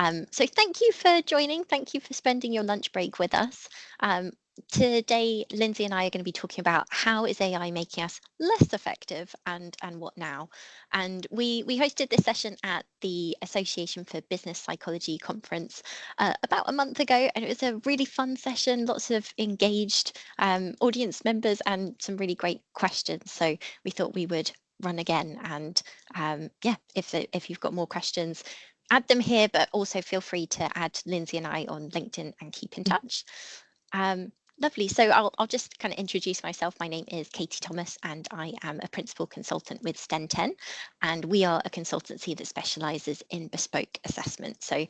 So thank you for joining. Thank you for spending your lunch break with us. Today, Lindsay and I are going to be talking about how is AI making us less effective and what now. And we hosted this session at the Association for Business Psychology conference about a month ago, and it was a really fun session, lots of engaged audience members and some really great questions. So we thought we would run again, and yeah, if you've got more questions, add them here, but also feel free to add Lindsay and I on LinkedIn and keep in touch. Lovely. So I'll just kind of introduce myself. My name is Katie Thomas, and I am a principal consultant with STEM 10, and we are a consultancy that specialises in bespoke assessment, so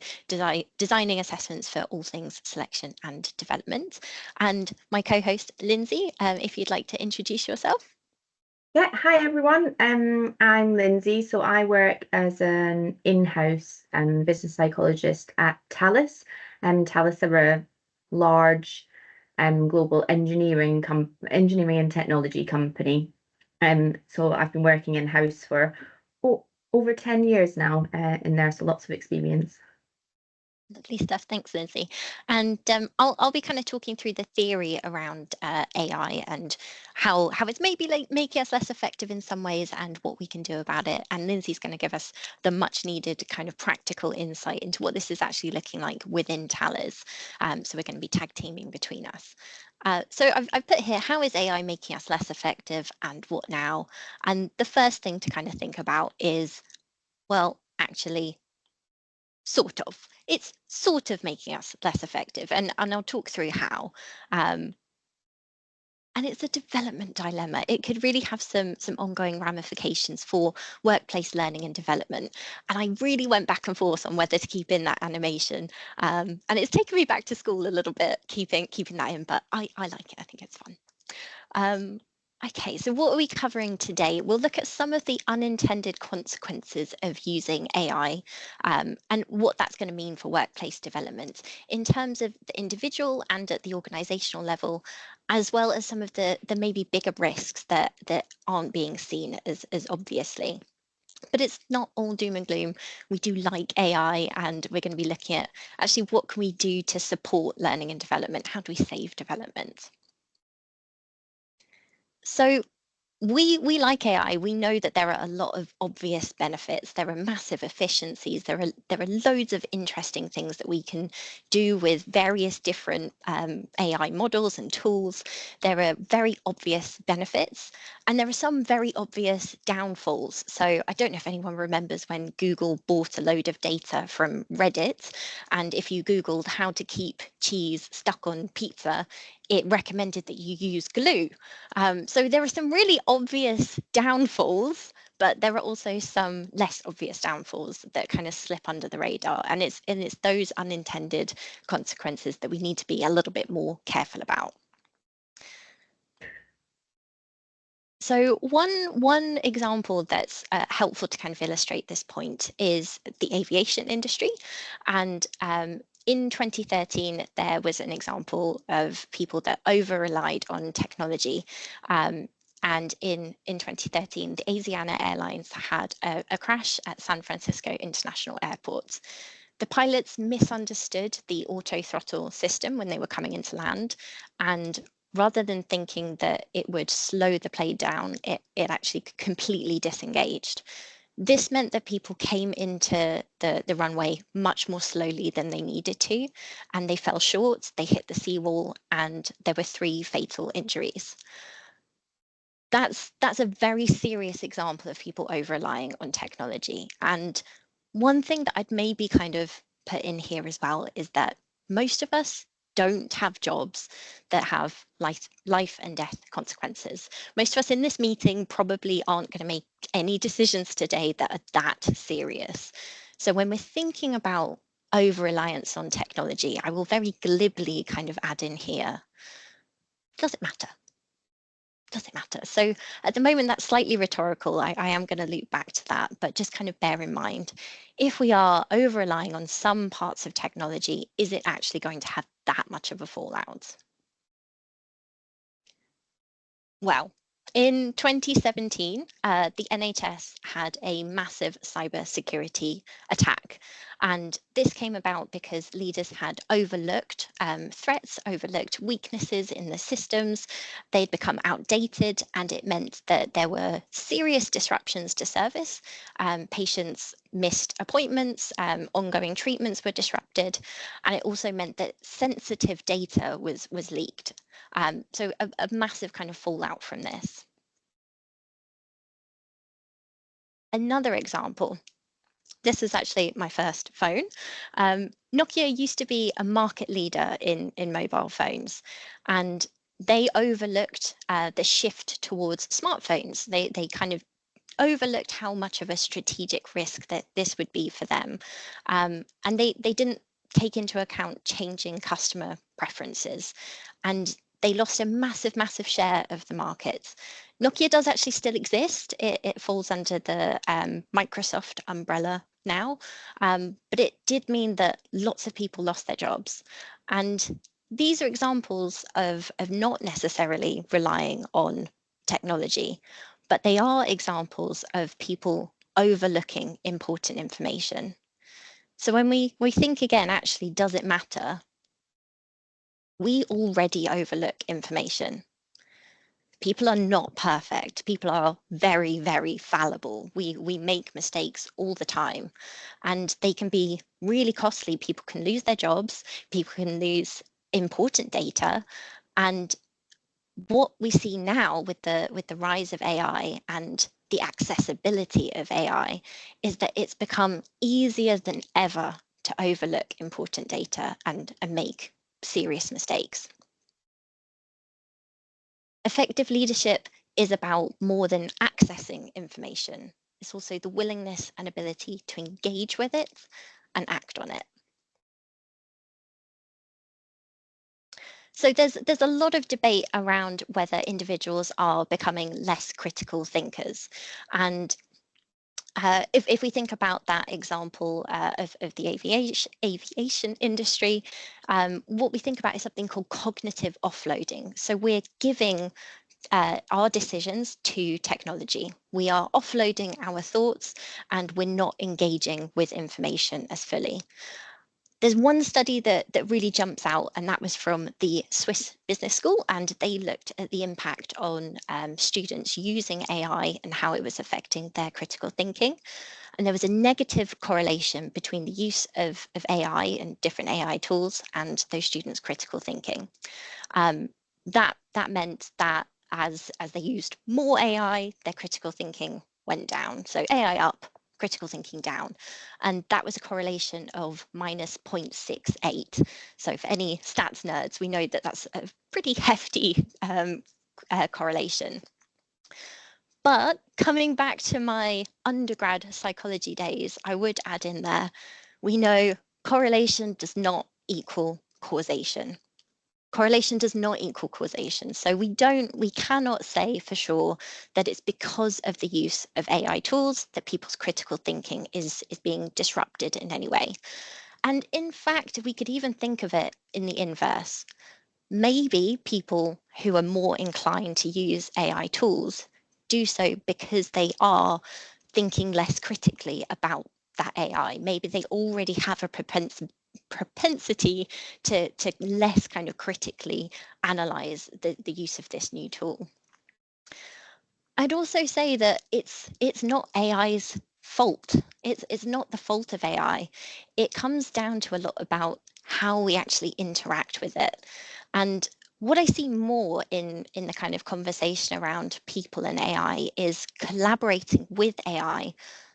designing assessments for all things selection and development. And my co-host Lindsay, if you'd like to introduce yourself. Yeah, hi everyone. I'm Lindsay. So I work as an in-house business psychologist at Thales. Thales are a large global engineering and technology company. So I've been working in-house for over 10 years now, and there's lots of experience. Lovely stuff. Thanks, Lindsay. And I'll be kind of talking through the theory around AI and how it's maybe like making us less effective in some ways and what we can do about it. And Lindsay's going to give us the much needed kind of practical insight into what this is actually looking like within Thales. So we're going to be tag teaming between us. So I've put here, how is AI making us less effective and what now? And the first thing to kind of think about is, well, actually, sort of. It's sort of making us less effective, and I'll talk through how. And it's a development dilemma. It could really have some ongoing ramifications for workplace learning and development. And I really went back and forth on whether to keep in that animation. And it's taken me back to school a little bit, keeping that in, but I like it. I think it's fun. Okay, so what are we covering today? We'll look at some of the unintended consequences of using AI and what that's going to mean for workplace development in terms of the individual and at the organizational level, as well as some of the maybe bigger risks that aren't being seen as obviously. But it's not all doom and gloom. We do like AI, and we're going to be looking at actually what can we do to support learning and development? How do we save development? So we like AI. We know that there are a lot of obvious benefits. There are massive efficiencies. There are loads of interesting things that we can do with various different AI models and tools. There are very obvious benefits, and there are some very obvious downfalls. So I don't know if anyone remembers when Google bought a load of data from Reddit, and if you Googled how to keep cheese stuck on pizza, it recommended that you use glue. So there are some really obvious downfalls, but there are also some less obvious downfalls that kind of slip under the radar. And it's those unintended consequences that we need to be a little bit more careful about. So one example that's helpful to kind of illustrate this point is the aviation industry. And in 2013, there was an example of people that over-relied on technology. And in 2013, the Asiana Airlines had a crash at San Francisco International Airport. The pilots misunderstood the auto throttle system when they were coming into land, and rather than thinking that it would slow the plane down, it actually completely disengaged. This meant that people came into the runway much more slowly than they needed to, and they fell short, they hit the seawall, and there were 3 fatal injuries. That's a very serious example of people over-relying on technology. And one thing that I'd maybe kind of put in here as well is that most of us don't have jobs that have life and death consequences. Most of us in this meeting probably aren't going to make any decisions today that are that serious. So when we're thinking about over-reliance on technology, I will very glibly kind of add in here, does it matter? Does it matter? So at the moment, that's slightly rhetorical. I am going to loop back to that, but just kind of bear in mind, if we are over-relying on some parts of technology, is it actually going to have that much of a fallout? Well, in 2017, the NHS had a massive cybersecurity attack. And this came about because leaders had overlooked threats, overlooked weaknesses in the systems. They'd become outdated, and it meant that there were serious disruptions to service. Patients missed appointments, ongoing treatments were disrupted, and it also meant that sensitive data was leaked. So a massive kind of fallout from this. Another example, this is actually my first phone. Nokia used to be a market leader in mobile phones, and they overlooked the shift towards smartphones. They kind of overlooked how much of a strategic risk that this would be for them. And they didn't take into account changing customer preferences. And they lost a massive share of the market. Nokia does actually still exist. It falls under the Microsoft umbrella now, but it did mean that lots of people lost their jobs. And these are examples of not necessarily relying on technology, but they are examples of people overlooking important information. So when we think again, actually, does it matter? We already overlook information. People are not perfect. People are very fallible. We make mistakes all the time, and they can be really costly. People can lose their jobs, people can lose important data. And what we see now with the rise of AI and the accessibility of AI is that it's become easier than ever to overlook important data and make serious mistakes. Effective leadership is about more than accessing information. It's also the willingness and ability to engage with it and act on it. So there's a lot of debate around whether individuals are becoming less critical thinkers. And if we think about that example of the aviation industry, what we think about is something called cognitive offloading. So we're giving our decisions to technology. We are offloading our thoughts, and we're not engaging with information as fully. There's one study that really jumps out, and that was from the Swiss Business School, and they looked at the impact on students using AI and how it was affecting their critical thinking. And there was a negative correlation between the use of AI and different AI tools and those students' critical thinking. That meant that as they used more AI, their critical thinking went down. So AI up, critical thinking down. And that was a correlation of minus 0.68. So for any stats nerds, we know that that's a pretty hefty correlation. But coming back to my undergrad psychology days, I would add in there, we know correlation does not equal causation. Correlation does not equal causation. So we cannot say for sure that it's because of the use of AI tools that people's critical thinking is being disrupted in any way. And in fact, we could even think of it in the inverse. Maybe people who are more inclined to use AI tools do so because they are thinking less critically about that AI. Maybe they already have a propensity to less kind of critically analyze the use of this new tool. I'd also say that it's not AI's fault. It's not the fault of AI. It comes down to a lot about how we actually interact with it. And what I see more in the kind of conversation around people and AI is collaborating with AI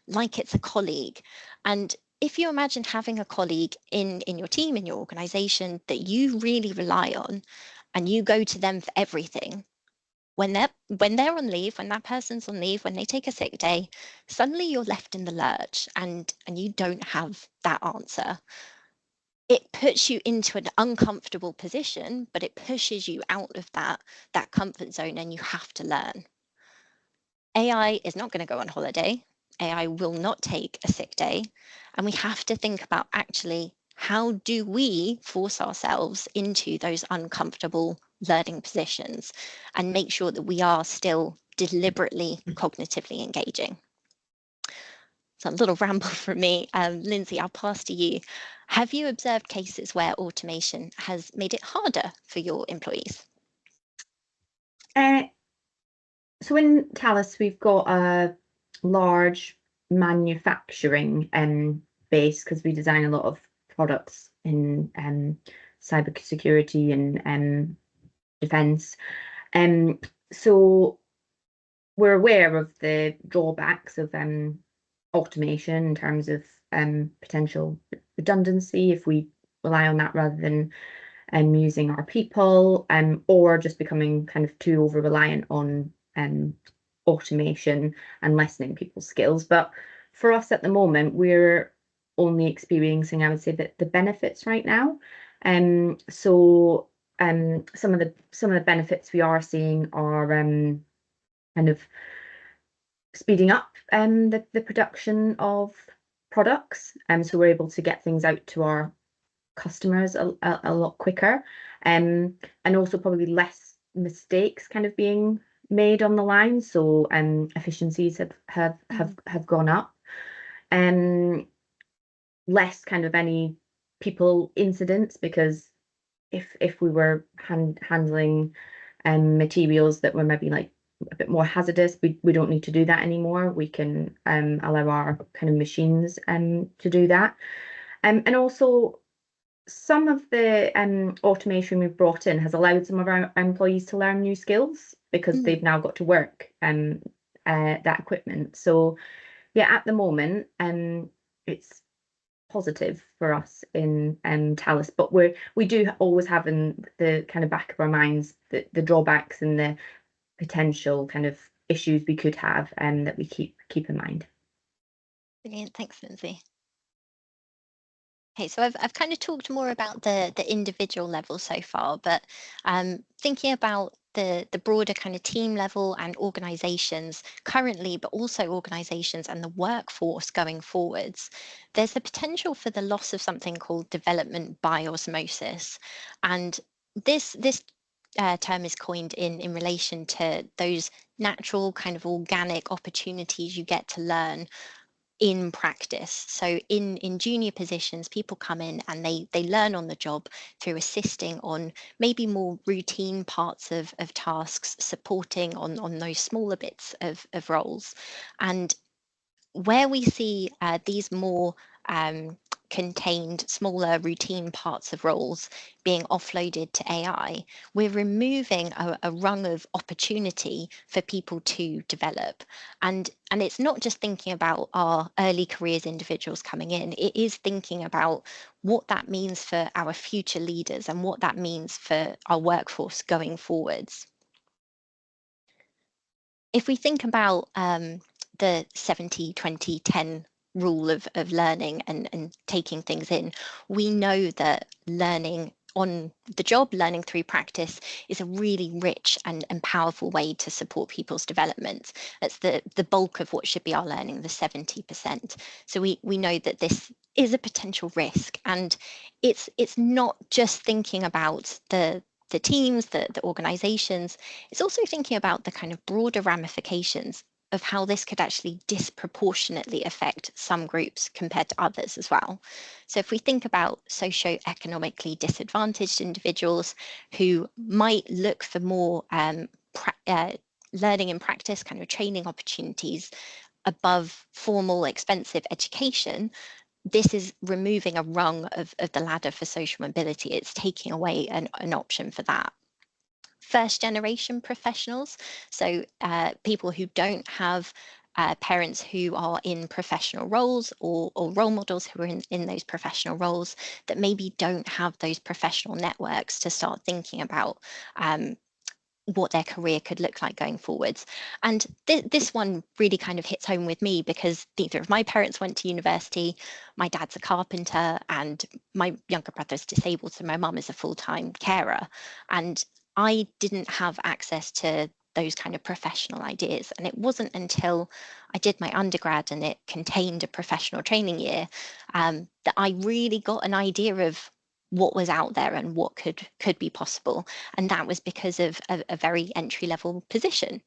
like it's a colleague. And if you imagine having a colleague in your team, in your organization that you really rely on, and you go to them for everything, when they're on leave, when that person's on leave, when they take a sick day, suddenly you're left in the lurch and you don't have that answer. It puts you into an uncomfortable position, but it pushes you out of that comfort zone, and you have to learn. AI is not going to go on holiday. AI will not take a sick day. And we have to think about actually, how do we force ourselves into those uncomfortable learning positions and make sure that we are still deliberately cognitively engaging? a little ramble from me. Lindsay, I'll pass to you. Have you observed cases where automation has made it harder for your employees? So in Thales, we've got a large manufacturing base because we design a lot of products in cyber security and defense. So we're aware of the drawbacks of automation in terms of potential redundancy if we rely on that rather than using our people, or just becoming kind of too over reliant on automation and lessening people's skills. But for us at the moment, we're only experiencing, I would say, that the benefits right now. So some of the benefits we are seeing are kind of speeding up the production of products. So we're able to get things out to our customers a lot quicker, and also probably less mistakes kind of being made on the line. So efficiencies have gone up, and less kind of any people incidents, because if we were handling materials that were maybe like a bit more hazardous, we don't need to do that anymore. We can allow our kind of machines to do that. And also some of the automation we've brought in has allowed some of our employees to learn new skills because they've now got to work that equipment. So yeah, at the moment, it's positive for us in Thales, but we do always have in the kind of back of our minds the drawbacks and the potential kind of issues we could have, and that we keep in mind. Brilliant, thanks, Lindsay. Okay, so I've kind of talked more about the individual level so far, but thinking about the broader kind of team level and organizations currently, but also organizations and the workforce going forwards, there's the potential for the loss of something called development by osmosis. And this term is coined in relation to those natural kind of organic opportunities you get to learn in practice. So in junior positions, people come in and they learn on the job through assisting on maybe more routine parts of tasks, supporting on those smaller bits of roles. And where we see these more contained, smaller routine parts of roles being offloaded to AI, we're removing a rung of opportunity for people to develop. And it's not just thinking about our early careers individuals coming in, it is thinking about what that means for our future leaders and what that means for our workforce going forwards. If we think about the 70-20-10 rule of learning and taking things in, we know that learning on the job, learning through practice, is a really rich and powerful way to support people's development. That's the bulk of what should be our learning, the 70%. So we know that this is a potential risk, and it's not just thinking about the teams, the organizations, it's also thinking about the kind of broader ramifications of how this could actually disproportionately affect some groups compared to others as well. So if we think about socioeconomically disadvantaged individuals who might look for more learning and practice, kind of training opportunities above formal, expensive education, this is removing a rung of the ladder for social mobility. It's taking away an option for that. First generation professionals, so people who don't have parents who are in professional roles or role models who are in those professional roles, that maybe don't have those professional networks to start thinking about what their career could look like going forwards. And this one really kind of hits home with me because neither of my parents went to university. My dad's a carpenter and my younger brother's disabled, so my mum is a full-time carer. And I didn't have access to those kind of professional ideas. And it wasn't until I did my undergrad and it contained a professional training year that I really got an idea of what was out there and what could be possible. And that was because of a very entry level position.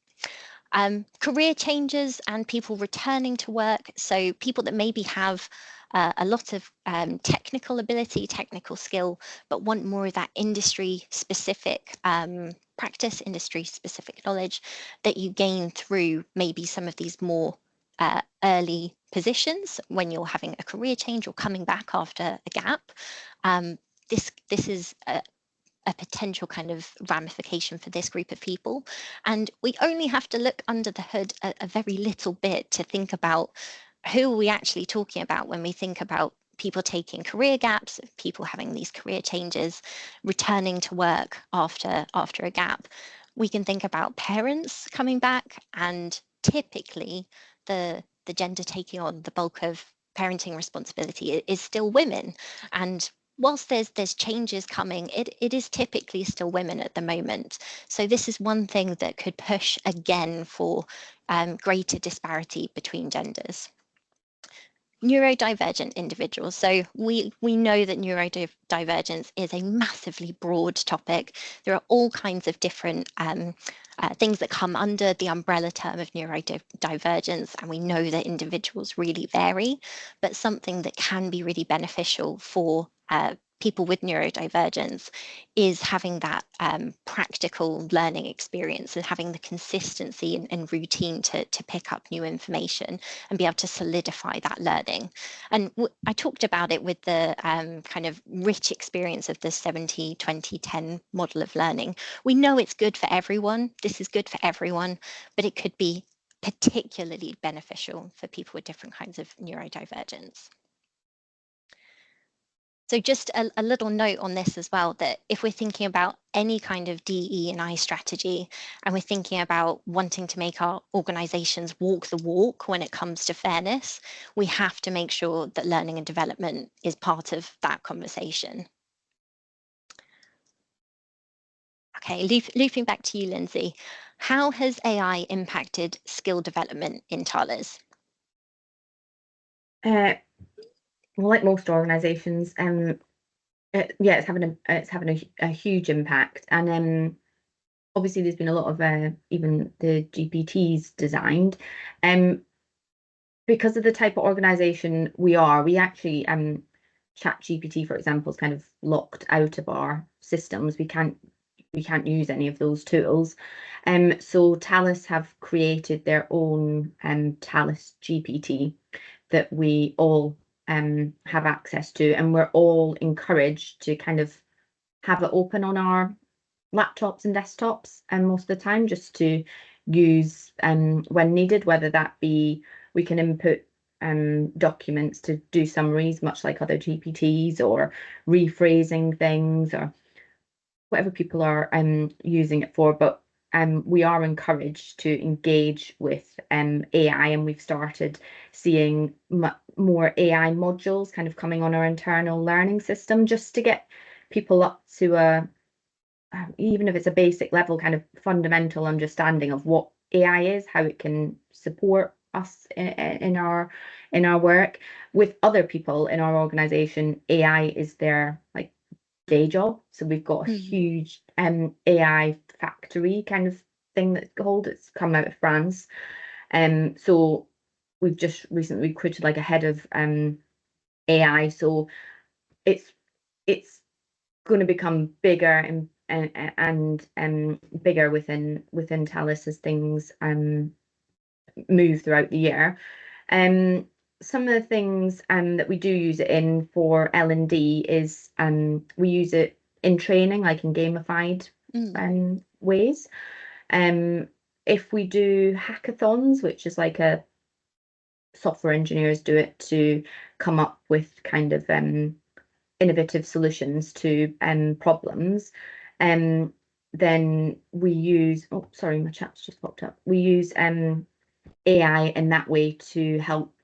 Career changes and people returning to work, so people that maybe have a lot of technical ability, technical skill, but want more of that industry-specific practice, industry-specific knowledge that you gain through maybe some of these more early positions when you're having a career change or coming back after a gap. This is a potential kind of ramification for this group of people. And we only have to look under the hood a very little bit to think about who are we actually talking about when we think about people taking career gaps, people having these career changes, returning to work after a gap. We can think about parents coming back, and typically the gender taking on the bulk of parenting responsibility is still women. And whilst there's changes coming, it is typically still women at the moment. So this is one thing that could push again for greater disparity between genders. Neurodivergent individuals. So we know that neurodivergence is a massively broad topic. There are all kinds of different things that come under the umbrella term of neurodivergence, and we know that individuals really vary, but something that can be really beneficial for people with neurodivergence is having that practical learning experience and having the consistency and routine to pick up new information and be able to solidify that learning. And I talked about it with the kind of rich experience of the 70-20-10 model of learning. We know it's good for everyone. This is good for everyone, but it could be particularly beneficial for people with different kinds of neurodivergence. So just a little note on this as well, that if we're thinking about any kind of DE&I strategy, and we're thinking about wanting to make our organizations walk the walk when it comes to fairness, we have to make sure that learning and development is part of that conversation. Okay, looping back to you, Lindsay. How has AI impacted skill development in Thales? Well, like most organizations, yeah, it's having a huge impact, and obviously there's been a lot of even the GPTs designed, because of the type of organization we are. We actually ChatGPT, for example, is kind of locked out of our systems. We can't use any of those tools. So Thales have created their own Thales GPT that we all have access to, and we're all encouraged to kind of have it open on our laptops and desktops, and most of the time just to use when needed, whether that be we can input documents to do summaries, much like other GPTs, or rephrasing things, or whatever people are using it for. But we are encouraged to engage with AI, and we've started seeing more AI modules kind of coming on our internal learning system, just to get people up to a even if it's a basic level, kind of fundamental understanding of what AI is, how it can support us in our work. With other people in our organization, AI is their like day job. So we've got a huge AI factory kind of thing that's called. It's come out of France. So we've just recently recruited like a head of AI. So it's going to become bigger and bigger within Thales as things move throughout the year. Some of the things that we do use it in for L&D is we use it in training, like in gamified ways. If we do hackathons, which is like a software engineers do it to come up with kind of innovative solutions to problems, then we use, oh sorry, my chat's just popped up. We use AI in that way to help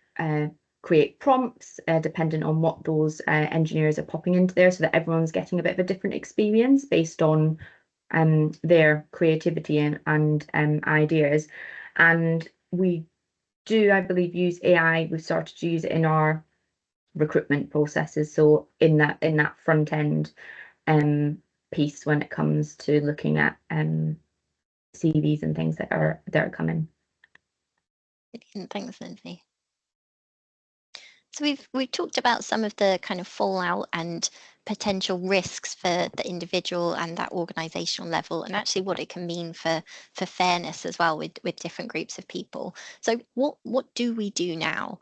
create prompts dependent on what those engineers are popping into there, so that everyone's getting a bit of a different experience based on their creativity and ideas. And we do, I believe, use AI. We've started to use it in our recruitment processes, so in that front end piece when it comes to looking at CVs and things that are coming. Brilliant. Thanks, Lindsay. So we've talked about some of the kind of fallout and potential risks for the individual and that organizational level, and actually what it can mean for fairness as well with different groups of people. So what do we do now?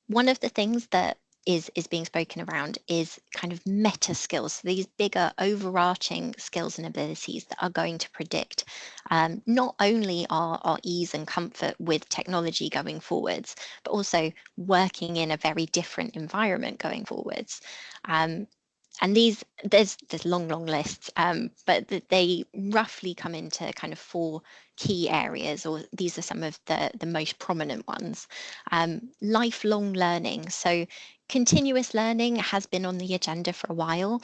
One of the things that is being spoken around is kind of meta skills, so these bigger overarching skills and abilities that are going to predict not only our ease and comfort with technology going forwards, but also working in a very different environment going forwards. And there's long lists, but they roughly come into kind of four key areas, or these are some of the most prominent ones. Lifelong learning. So continuous learning has been on the agenda for a while,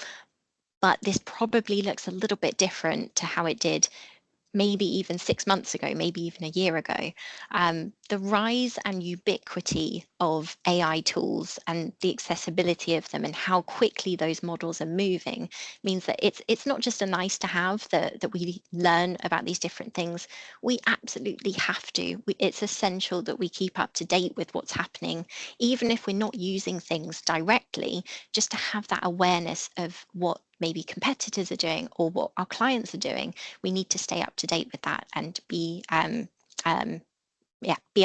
but this probably looks a little bit different to how it did maybe even 6 months ago, maybe even a year ago. The rise and ubiquity of AI tools and the accessibility of them and how quickly those models are moving means that it's not just a nice to have that we learn about these different things. We absolutely have to. It's essential that we keep up to date with what's happening, even if we're not using things directly, just to have that awareness of what maybe competitors are doing or what our clients are doing. We need to stay up to date with that and be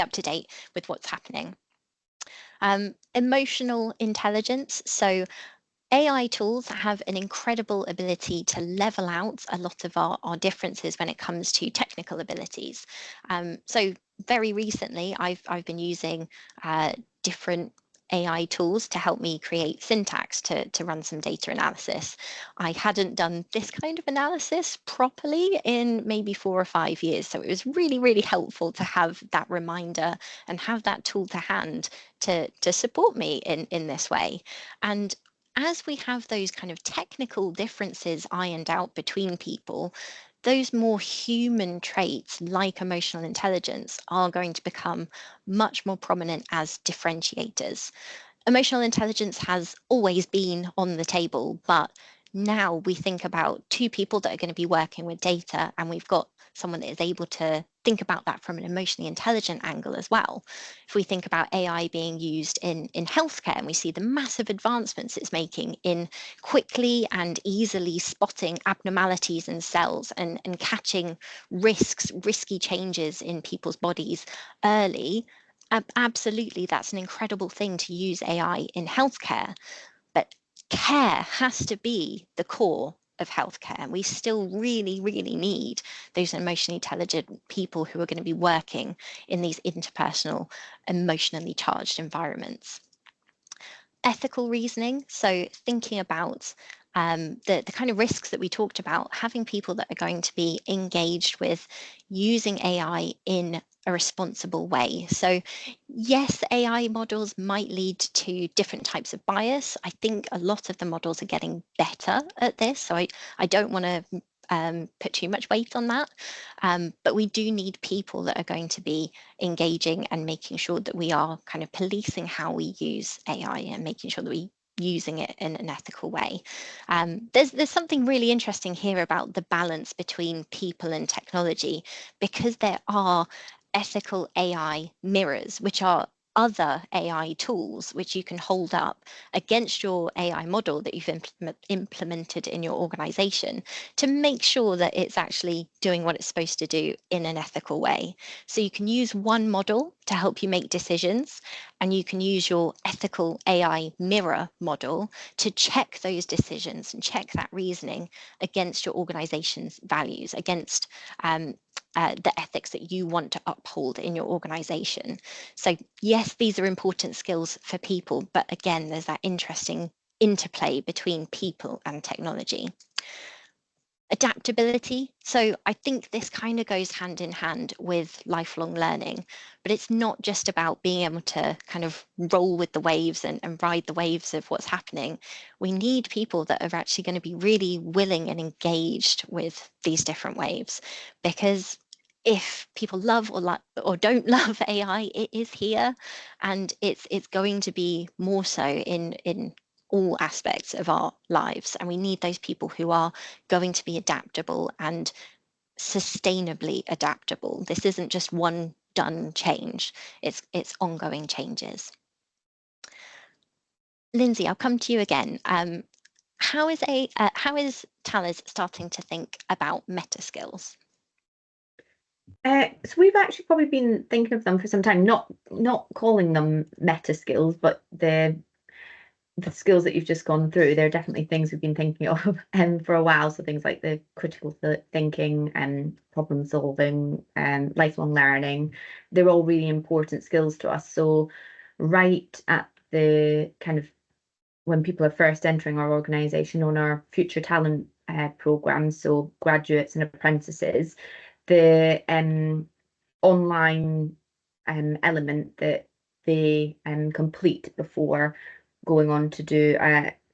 up to date with what's happening. Emotional intelligence. So AI tools have an incredible ability to level out a lot of our differences when it comes to technical abilities. So very recently, I've been using different AI tools to help me create syntax to run some data analysis. I hadn't done this kind of analysis properly in maybe 4 or 5 years. So it was really, really helpful to have that reminder and have that tool to hand to support me in this way. And as we have those kind of technical differences ironed out between people, those more human traits like emotional intelligence are going to become much more prominent as differentiators. Emotional intelligence has always been on the table, but now we think about two people that are going to be working with data, and we've got someone that is able to think about that from an emotionally intelligent angle as well. If we think about AI being used in healthcare, and we see the massive advancements it's making in quickly and easily spotting abnormalities in cells and catching risky changes in people's bodies early, absolutely, that's an incredible thing to use AI in healthcare. But care has to be the core of healthcare. And we still really, really need those emotionally intelligent people who are going to be working in these interpersonal, emotionally charged environments. Ethical reasoning, so thinking about the kind of risks that we talked about, having people that are going to be engaged with using AI in a responsible way. So yes, AI models might lead to different types of bias. I think a lot of the models are getting better at this, so I don't want to put too much weight on that. But we do need people that are going to be engaging and making sure that we are kind of policing how we use AI and making sure that we using it in an ethical way. There's something really interesting here about the balance between people and technology, because there are ethical AI mirrors, which are other AI tools which you can hold up against your AI model that you've implemented in your organization to make sure that it's actually doing what it's supposed to do in an ethical way. So you can use one model to help you make decisions, and you can use your ethical AI mirror model to check those decisions and check that reasoning against your organization's values, against the ethics that you want to uphold in your organization. So yes, these are important skills for people, but again, there's that interesting interplay between people and technology. Adaptability. So I think this kind of goes hand in hand with lifelong learning, but it's not just about being able to kind of roll with the waves and ride the waves of what's happening. We need people that are actually going to be really willing and engaged with these different waves, because if people love or don't love AI, it is here, and it's going to be more so in all aspects of our lives, and we need those people who are going to be adaptable and sustainably adaptable. This isn't just one done change. It's ongoing changes. Lindsay, I'll come to you again. How is Thales starting to think about meta skills? So we've actually probably been thinking of them for some time, not calling them meta skills, but the skills that you've just gone through, they're definitely things we've been thinking of for a while. So things like the critical thinking and problem solving and lifelong learning, they're all really important skills to us. So right at the kind of when people are first entering our organization on our future talent programs, so graduates and apprentices, the online element that they complete before going on to do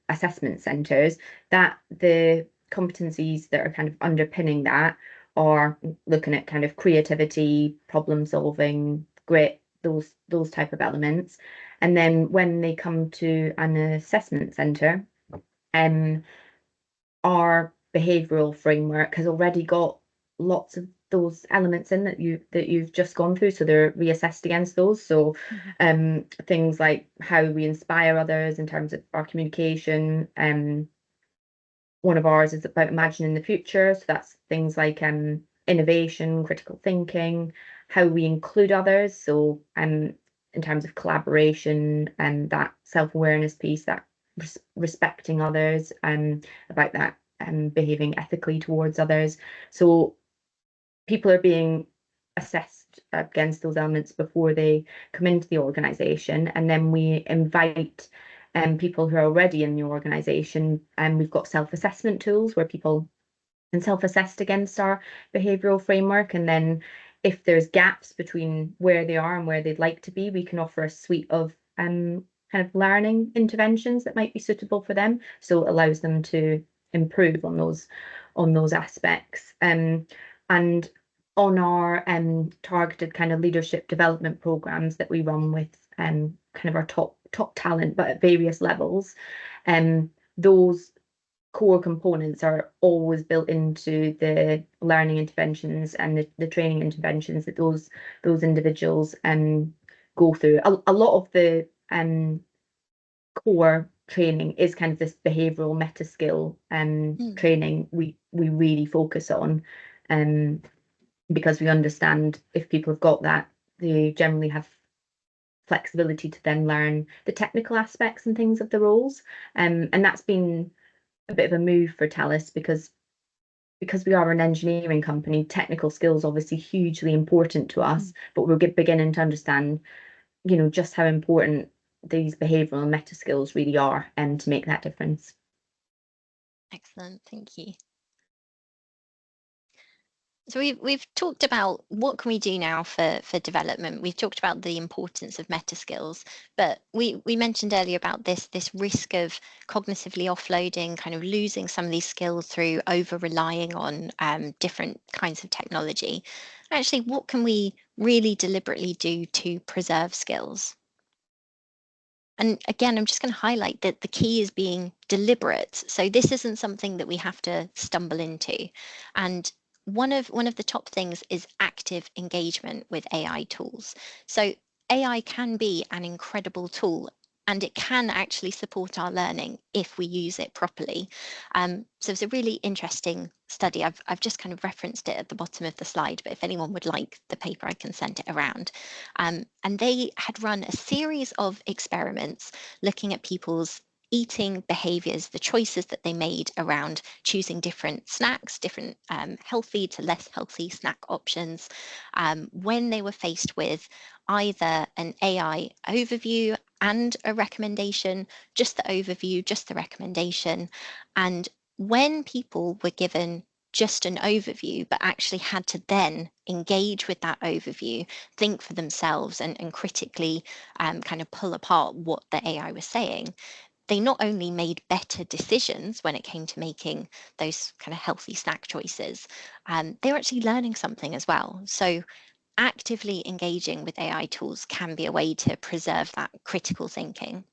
assessment centres, that the competencies that are kind of underpinning that are looking at kind of creativity, problem solving, grit, those type of elements. And then when they come to an assessment centre, our behavioural framework has already got lots of those elements in that you've just gone through, so they're reassessed against those. So things like how we inspire others in terms of our communication. One of ours is about imagining the future, so that's things like innovation, critical thinking, how we include others, so in terms of collaboration and that self-awareness piece, that respecting others, about that behaving ethically towards others. So people are being assessed against those elements before they come into the organisation, and then we invite people who are already in the organisation, and we've got self-assessment tools where people can self-assess against our behavioural framework, and then if there's gaps between where they are and where they'd like to be, we can offer a suite of kind of learning interventions that might be suitable for them, so it allows them to improve on those aspects. And on our targeted kind of leadership development programs that we run with kind of our top talent, but at various levels, those core components are always built into the learning interventions and the training interventions that those individuals go through. A lot of the core training is kind of this behavioural meta skill training we really focus on, because we understand if people have got that, they generally have flexibility to then learn the technical aspects and things of the roles. And that's been a bit of a move for Thales because we are an engineering company, technical skills obviously hugely important to us, but we're beginning to understand, just how important these behavioural and meta skills really are to make that difference. Excellent, thank you. So we've talked about what can we do now for development. We've talked about the importance of meta skills, but we mentioned earlier about this risk of cognitively offloading, kind of losing some of these skills through over relying on different kinds of technology. Actually, what can we really deliberately do to preserve skills? And again, I'm just going to highlight that the key is being deliberate. So this isn't something that we have to stumble into. And one of the top things is active engagement with AI tools. So AI can be an incredible tool, and it can actually support our learning if we use it properly. So it's a really interesting study. I've just kind of referenced it at the bottom of the slide, but if anyone would like the paper, I can send it around. And they had run a series of experiments looking at people's eating behaviors, the choices that they made around choosing different snacks, different healthy to less healthy snack options, when they were faced with either an AI overview and a recommendation, just the overview, just the recommendation. And when people were given just an overview, but actually had to then engage with that overview, think for themselves and critically kind of pull apart what the AI was saying, they not only made better decisions when it came to making those kind of healthy snack choices, they were actually learning something as well. So actively engaging with AI tools can be a way to preserve that critical thinking.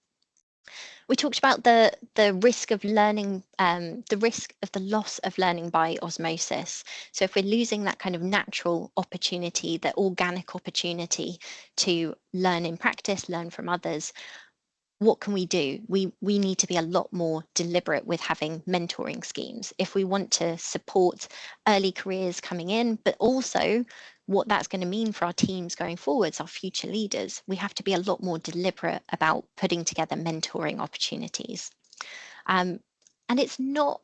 We talked about the risk of learning, the risk of the loss of learning by osmosis. So if we're losing that kind of natural opportunity, the organic opportunity to learn in practice, learn from others, what can we do? We need to be a lot more deliberate with having mentoring schemes if we want to support early careers coming in, but also what that's going to mean for our teams going forwards, our future leaders. We have to be a lot more deliberate about putting together mentoring opportunities. Um, and it's not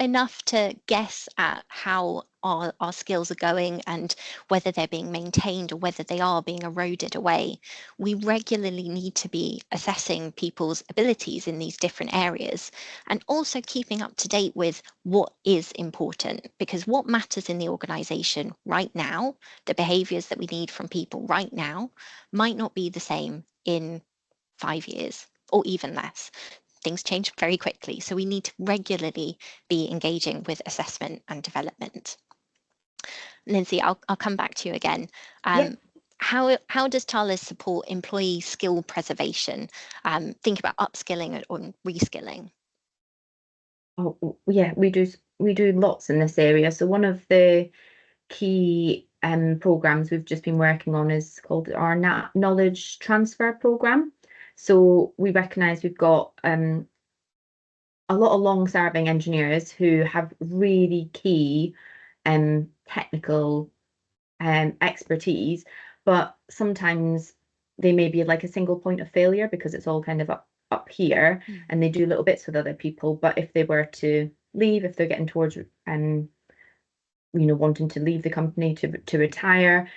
enough to guess at how our skills are going and whether they're being maintained or whether they are being eroded away. We regularly need to be assessing people's abilities in these different areas and also keeping up to date with what is important, because what matters in the organization right now, the behaviors that we need from people right now, might not be the same in 5 years or even less. Things change very quickly, so we need to regularly be engaging with assessment and development. Lindsay, I'll come back to you again. Yeah. How does Thales support employee skill preservation? Think about upskilling or reskilling. Yeah, we do lots in this area. So one of the key programs we've just been working on is called our knowledge transfer program. So we recognize we've got a lot of long-serving engineers who have really key technical expertise, but sometimes they may be like a single point of failure because it's all kind of up here and they do little bits with other people. But if they were to leave, if they're getting towards wanting to leave the company to retire,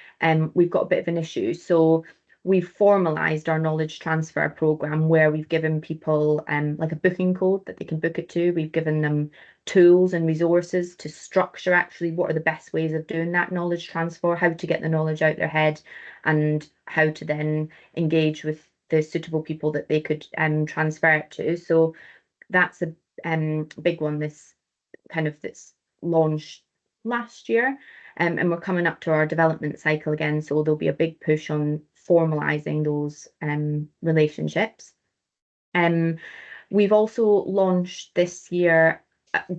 we've got a bit of an issue. So we've formalized our knowledge transfer program where we've given people like a booking code that they can book it to. We've given them tools and resources to structure actually what are the best ways of doing that knowledge transfer, how to get the knowledge out their head, and how to then engage with the suitable people that they could transfer it to. So that's a big one that's launched last year, and we're coming up to our development cycle again, so there'll be a big push on formalizing those relationships. We've also launched this year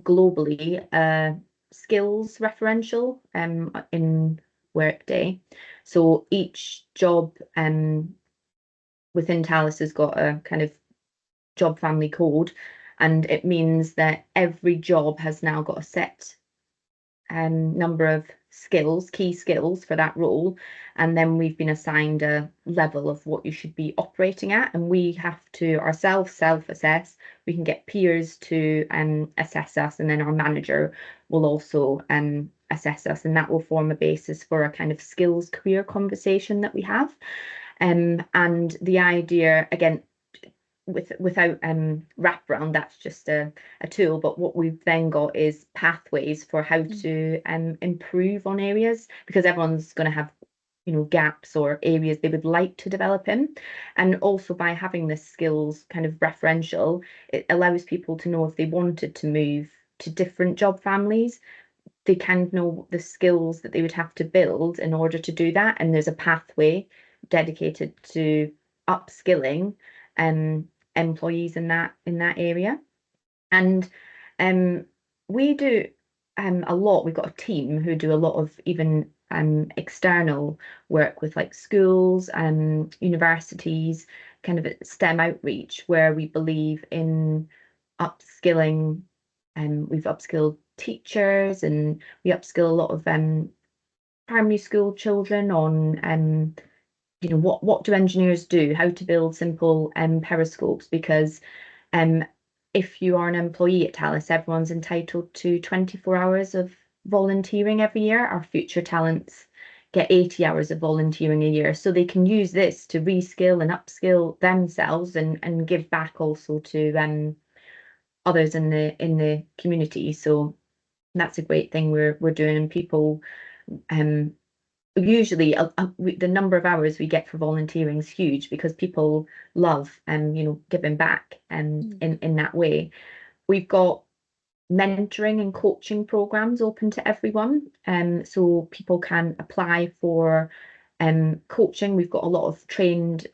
globally a skills referential in Workday. So each job within Thales has got a kind of job family code, and it means that every job has now got a set number of skills, key skills for that role, and then we've been assigned a level of what you should be operating at, and we have to ourselves self-assess. We can get peers to assess us, and then our manager will also assess us, and that will form a basis for a kind of skills career conversation that we have. And the idea, again, without wraparound, that's just a tool, but what we've then got is pathways for how to improve on areas, because everyone's going to have gaps or areas they would like to develop in. And also by having this skills kind of referential, it allows people to know if they wanted to move to different job families, they can know the skills that they would have to build in order to do that, and there's a pathway dedicated to upskilling employees in that area. And we do a lot. We've got a team who do a lot of even external work with like schools and universities, kind of STEM outreach, where we believe in upskilling. We've upskilled teachers, and we upskill a lot of primary school children on what do engineers do, how to build simple periscopes, because if you are an employee at Thales, everyone's entitled to 24 hours of volunteering every year. Our future talents get 80 hours of volunteering a year, so they can use this to reskill and upskill themselves and give back also to others in the community. So that's a great thing we're doing, and people usually the number of hours we get for volunteering is huge because people love giving back in that way. We've got mentoring and coaching programs open to everyone, so people can apply for coaching. We've got a lot of trained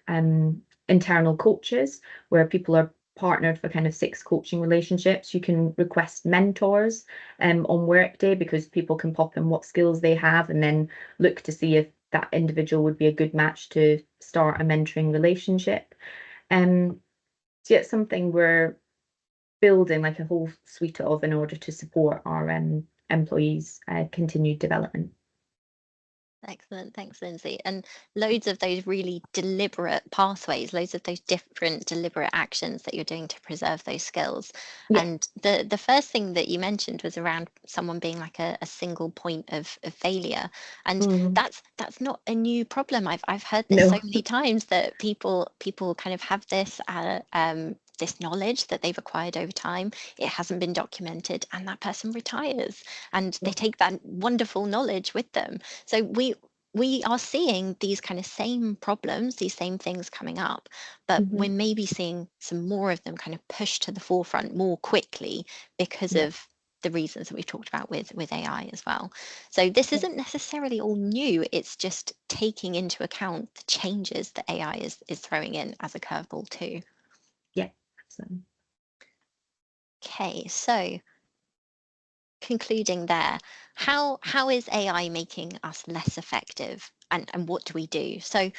internal coaches where people are partnered for kind of 6 coaching relationships. You can request mentors on Workday, because people can pop in what skills they have and then look to see if that individual would be a good match to start a mentoring relationship. So yeah, it's something we're building like a whole suite of in order to support our employees' continued development. Excellent. Thanks, Lindsay. And loads of those really deliberate pathways, loads of those different deliberate actions that you're doing to preserve those skills. Yeah. And the first thing that you mentioned was around someone being like a single point of failure. And Mm. that's not a new problem. I've heard this so No. many times that people kind of have this knowledge that they've acquired over time. It hasn't been documented, and that person retires, and they take that wonderful knowledge with them. So we are seeing these kind of same problems, these same things coming up, but Mm-hmm. we're maybe seeing some more of them kind of pushed to the forefront more quickly because Yeah. of the reasons that we've talked about with AI as well. So this Yeah. isn't necessarily all new. It's just taking into account the changes that AI is throwing in as a curveball too. Yeah. So, Okay, so concluding there, how is AI making us less effective, and what do we do? So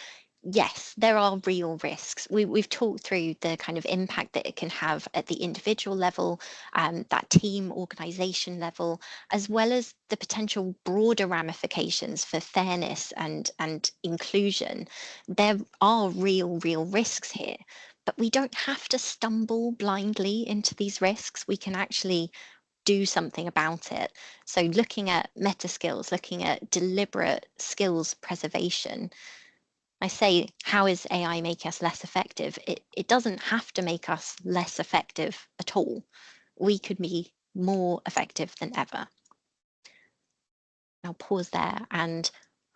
yes, there are real risks. We've talked through the kind of impact that it can have at the individual level, that team organization level, as well as the potential broader ramifications for fairness and inclusion. There are real risks here, but we don't have to stumble blindly into these risks. We can actually do something about it. So looking at meta skills, looking at deliberate skills preservation. I say, how is AI making us less effective? It doesn't have to make us less effective at all. We could be more effective than ever. I'll pause there and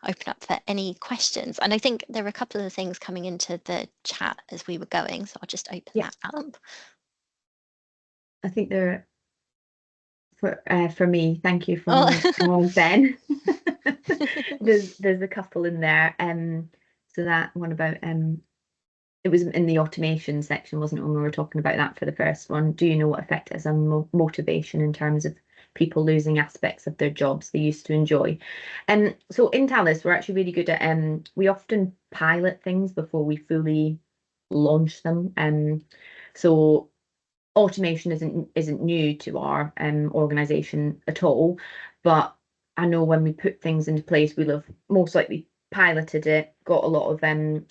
open up for any questions. And I think there were a couple of things coming into the chat as we were going, so I'll just open yeah, that up. I think they're for me. Thank you Oh. from Ben. There's a couple in there. So that one about it was in the automation section, wasn't it, when we were talking about that for the first one? Do you know what effect it has on motivation in terms of people losing aspects of their jobs they used to enjoy? So in Thales, we're actually really good at we often pilot things before we fully launch them. So automation isn't new to our organization at all, but I know when we put things into place, we'll have most likely piloted it, got a lot of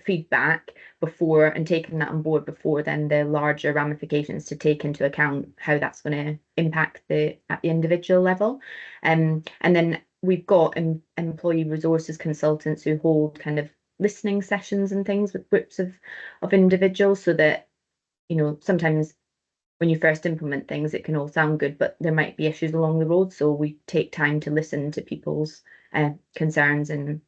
feedback before and taken that on board before then the larger ramifications to take into account how that's going to impact at the individual level. And then we've got employee resources consultants who hold kind of listening sessions and things with groups of individuals, so that sometimes when you first implement things, it can all sound good, but there might be issues along the road. So we take time to listen to people's concerns and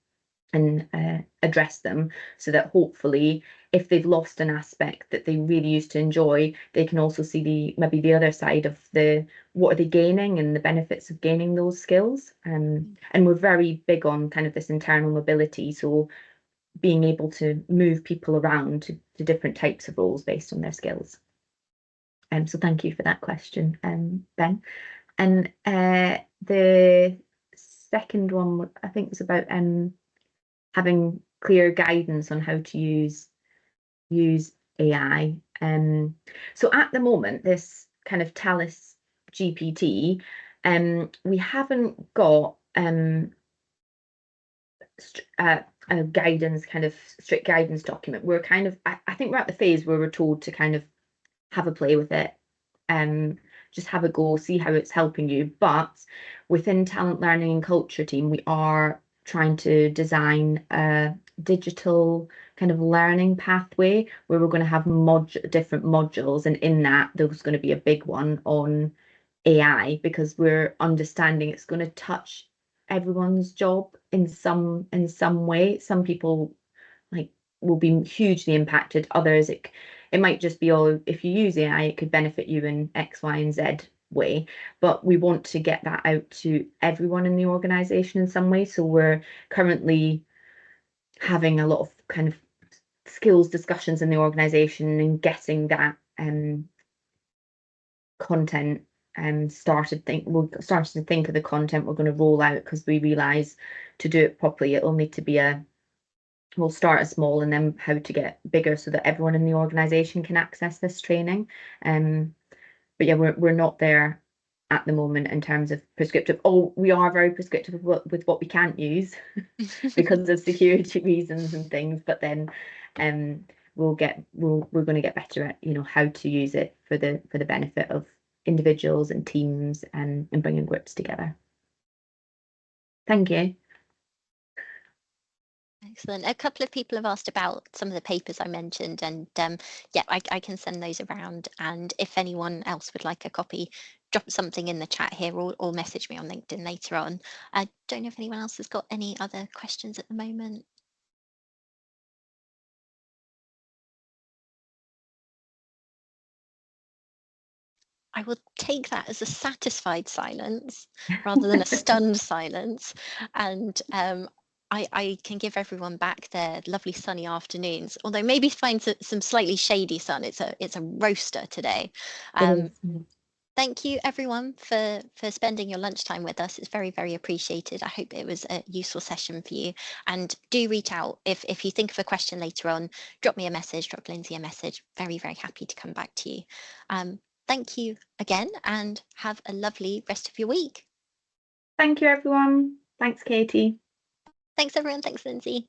address them, so that hopefully, if they've lost an aspect that they really used to enjoy, they can also see maybe the other side of what are they gaining and the benefits of gaining those skills. And we're very big on kind of this internal mobility, so being able to move people around to different types of roles based on their skills. So thank you for that question, Ben. And the second one, I think, was about having clear guidance on how to use AI. So at the moment, this kind of Thales GPT, we haven't got a guidance, kind of strict guidance document. We're kind of, I think we're at the phase where we're told to kind of have a play with it, just have a go, see how it's helping you. But within Talent Learning and Culture team, we are trying to design a digital kind of learning pathway where we're going to have different modules, and in that there's going to be a big one on AI, because we're understanding it's going to touch everyone's job in some way. Some people like will be hugely impacted. Others, it might just be, oh, if you use AI, it could benefit you in X, Y, and Z way. But we want to get that out to everyone in the organization in some way. So we're currently having a lot of kind of skills discussions in the organisation and getting that content started to think of the content we're going to roll out, because we realise to do it properly it'll need to be we'll start as small and then how to get bigger so that everyone in the organisation can access this training. But yeah, we're not there at the moment in terms of prescriptive. Oh, we are very prescriptive with what we can't use because of security reasons and things. But then we're going to get better at how to use it for the benefit of individuals and teams and bringing groups together. Thank you. Excellent. A couple of people have asked about some of the papers I mentioned, and yeah, I can send those around. And if anyone else would like a copy, drop something in the chat here, or message me on LinkedIn later on. I don't know if anyone else has got any other questions at the moment. I will take that as a satisfied silence rather than a stunned silence. And I can give everyone back their lovely sunny afternoons, although maybe find some slightly shady sun. It's a roaster today. Thank you everyone for spending your lunchtime with us. It's very, very appreciated. I hope it was a useful session for you, and do reach out if you think of a question later on. Drop me a message, drop Lindsay a message. Very, very happy to come back to you. Thank you again, and have a lovely rest of your week. Thank you, everyone. Thanks, Katie. Thanks, everyone. Thanks, Lindsay.